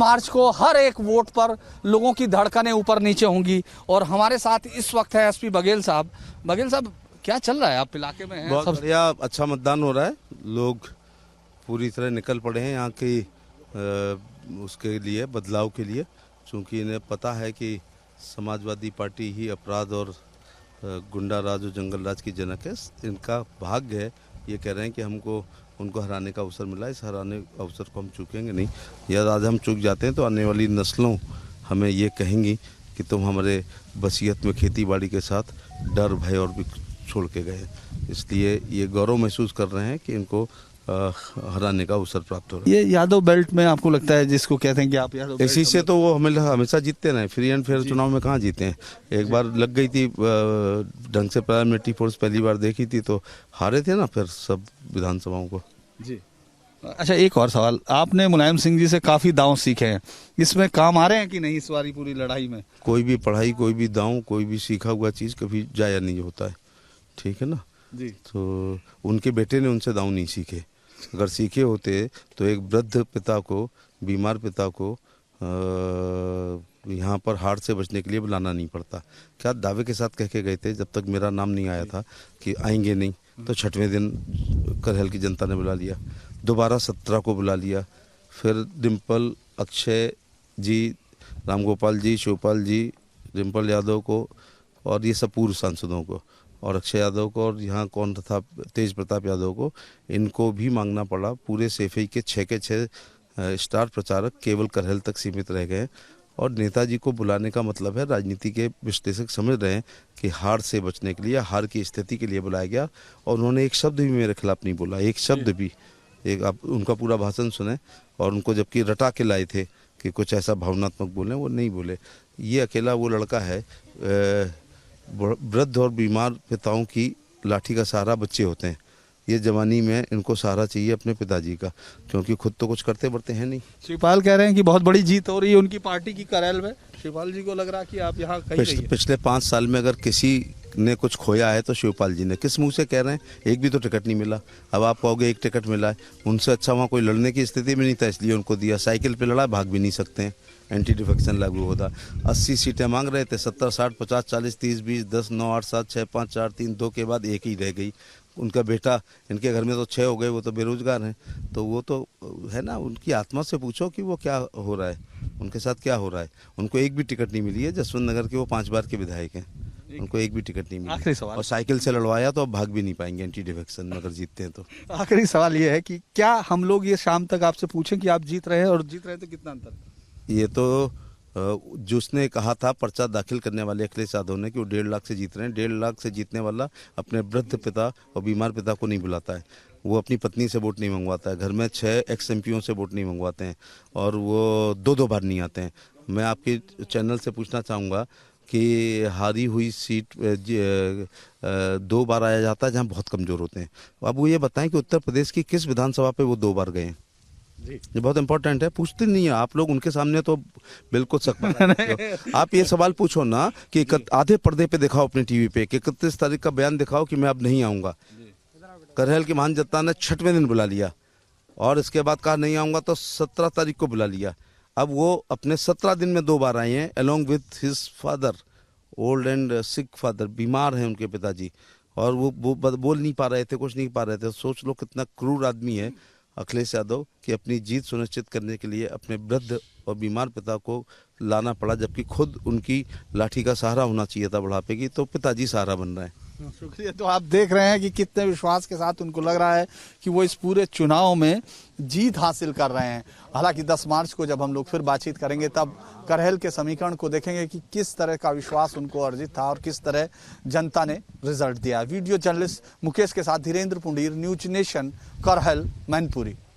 मार्च को हर एक वोट पर लोगों की धड़कनें ऊपर नीचे होंगी। और हमारे साथ इस वक्त है एसपी बघेल साहब। बघेल साहब, क्या चल रहा है, आप इलाके में हैं? बहुत बढ़िया, अच्छा मतदान हो रहा है। लोग पूरी तरह निकल पड़े हैं यहाँ की उसके लिए, बदलाव के लिए, क्योंकि इन्हें पता है कि समाजवादी पार्टी ही अपराध और गुंडा राज और जंगल राज की जनक है। इनका भाग्य है, ये कह रहे हैं कि हमको उनको हराने का अवसर मिला। इस हराने अवसर को हम चूकेंगे नहीं। या आज हम चूक जाते हैं तो आने वाली नस्लों हमें ये कहेंगी कि तुम हमारे बसियत में खेती बाड़ी के साथ डर भय और भी छोड़ के गए। इसलिए ये गौरव महसूस कर रहे हैं कि इनको हराने का अवसर प्राप्त हो रहा है। ये यादव बेल्ट में आपको लगता है, जिसको कहते हैं कि आप यादव इसी से तो वो हमेशा जीतते रहे। फ्री एंड फेयर चुनाव में कहाँ जीते हैं। एक बार लग गई थी ढंग से पैरामिलिट्री फोर्स, पहली बार देखी थी तो हारे थे ना फिर सब विधानसभाओं को। जी। अच्छा, एक और सवाल, आपने मुलायम सिंह जी से काफी दांव सीखे हैं, इसमें काम आ रहे हैं कि नहीं इस बारी पूरी लड़ाई में? कोई भी पढ़ाई, कोई भी दांव, कोई भी सीखा हुआ चीज कभी जाया नहीं होता है, ठीक है ना जी। तो उनके बेटे ने उनसे दांव नहीं सीखे। अगर सीखे होते तो एक वृद्ध पिता को, बीमार पिता को यहाँ पर हार से बचने के लिए बुलाना नहीं पड़ता। क्या दावे के साथ कह के गए थे, जब तक मेरा नाम नहीं आया था कि आएंगे नहीं, तो 6वें दिन करहल की जनता ने बुला लिया। दोबारा 17 को बुला लिया। फिर डिम्पल, अक्षय जी, रामगोपाल जी, शिवपाल जी, डिम्पल यादव को और ये सब पूर्व सांसदों को, और अक्षय यादव को, और यहाँ कौन था तेज प्रताप यादव को, इनको भी मांगना पड़ा। पूरे सेफई के 6 के 6 स्टार प्रचारक केवल करहल तक सीमित रह गए। और नेताजी को बुलाने का मतलब है, राजनीति के विश्लेषक समझ रहे हैं कि हार से बचने के लिए, हार की स्थिति के लिए बुलाया गया। और उन्होंने एक शब्द भी मेरे खिलाफ नहीं बोला, एक शब्द भी। एक आप उनका पूरा भाषण सुने, और उनको जबकि रटा के लाए थे कि कुछ ऐसा भावनात्मक बोले, वो नहीं बोले। ये अकेला वो लड़का है। वृद्ध और बीमार पिताओं की लाठी का सहारा बच्चे होते हैं। ये जवानी में इनको सहारा चाहिए अपने पिताजी का, क्योंकि खुद तो कुछ करते बढ़ते हैं नहीं। शिवपाल कह रहे हैं कि बहुत बड़ी जीत हो रही है उनकी पार्टी की करहल में। शिवपाल जी को लग रहा कि आप यहाँ कहीं पिछले 5 साल में अगर किसी ने कुछ खोया है तो शिवपाल जी ने। किस मुंह से कह रहे हैं? एक भी तो टिकट नहीं मिला। अब आप कहोगे एक टिकट मिला है, उनसे अच्छा वहाँ कोई लड़ने की स्थिति में नहीं था, इसलिए उनको दिया। साइकिल पे लड़ा, भाग भी नहीं सकते हैं, एंटी डिफेक्शन लागू होता। 80 सीटें मांग रहे थे, 70, 60, 50, 40, 30, 20, 10, 9, 8, 7, 6, 5, 4, 3, 2 के बाद एक ही रह गई। उनका बेटा, इनके घर में तो 6 हो गए, वो तो बेरोजगार हैं। तो वो तो है ना, उनकी आत्मा से पूछो कि वो क्या हो रहा है, उनके साथ क्या हो रहा है। उनको एक भी टिकट नहीं मिली है। जसवंत नगर के वो 5 बार के विधायक हैं, उनको एक भी टिकट नहीं मिली। आखिरी सवाल, और साइकिल से लड़वाया तो अब भाग भी नहीं पाएंगे एंटी डिफेक्शन में अगर जीतते हैं तो। आखिरी सवाल ये है कि क्या हम लोग ये शाम तक आपसे पूछें कि आप जीत रहे हैं, और जीत रहे हैं तो कितना अंतर? ये तो जिसने कहा था पर्चा दाखिल करने वाले अखिलेश यादव ने कि वो 1.5 लाख से जीत रहे हैं। 1.5 लाख से जीतने वाला अपने वृद्ध पिता और बीमार पिता को नहीं बुलाता है। वो अपनी पत्नी से वोट नहीं मंगवाता है। घर में 6 एक्स एमपीओं से वोट नहीं मंगवाते हैं, और वो 2-2 बार नहीं आते हैं। मैं आपके चैनल से पूछना चाहूँगा कि हारी हुई सीट 2 बार आया जाता है जहाँ बहुत कमज़ोर होते हैं। अब वो ये बताएं कि उत्तर प्रदेश की किस विधानसभा पे वो 2 बार गए हैं। ये बहुत इंपॉर्टेंट है, पूछते नहीं है आप लोग उनके सामने, तो बिल्कुल सक आप ये सवाल पूछो ना कि आधे पर्दे पे दिखाओ अपने टीवी पे कि 31 तारीख का बयान दिखाओ कि मैं अब नहीं आऊंगा। करहल की महान जनता ने 6वें दिन बुला लिया, और इसके बाद कहा नहीं आऊंगा तो 17 तारीख को बुला लिया। अब वो अपने 17 दिन में 2 बार आए हैं, along with his father, old and sick father. बीमार हैं उनके पिताजी, और वो बोल नहीं पा रहे थे, कुछ नहीं पा रहे थे। सोच लो कितना क्रूर आदमी है अखिलेश यादव कि अपनी जीत सुनिश्चित करने के लिए अपने वृद्ध और बीमार पिता को लाना पड़ा, जबकि खुद उनकी लाठी का सहारा होना चाहिए था बुढ़ापे की, तो पिताजी सहारा बन रहे हैं। शुक्रिया। तो आप देख रहे हैं कि कितने विश्वास के साथ उनको लग रहा है कि वो इस पूरे चुनाव में जीत हासिल कर रहे हैं। हालांकि 10 मार्च को जब हम लोग फिर बातचीत करेंगे, तब करहल के समीकरण को देखेंगे कि किस तरह का विश्वास उनको अर्जित था और किस तरह जनता ने रिजल्ट दिया। वीडियो जर्नलिस्ट मुकेश के साथ धीरेन्द्र पुंडीर, न्यूज नेशन, करहल, मैनपुरी।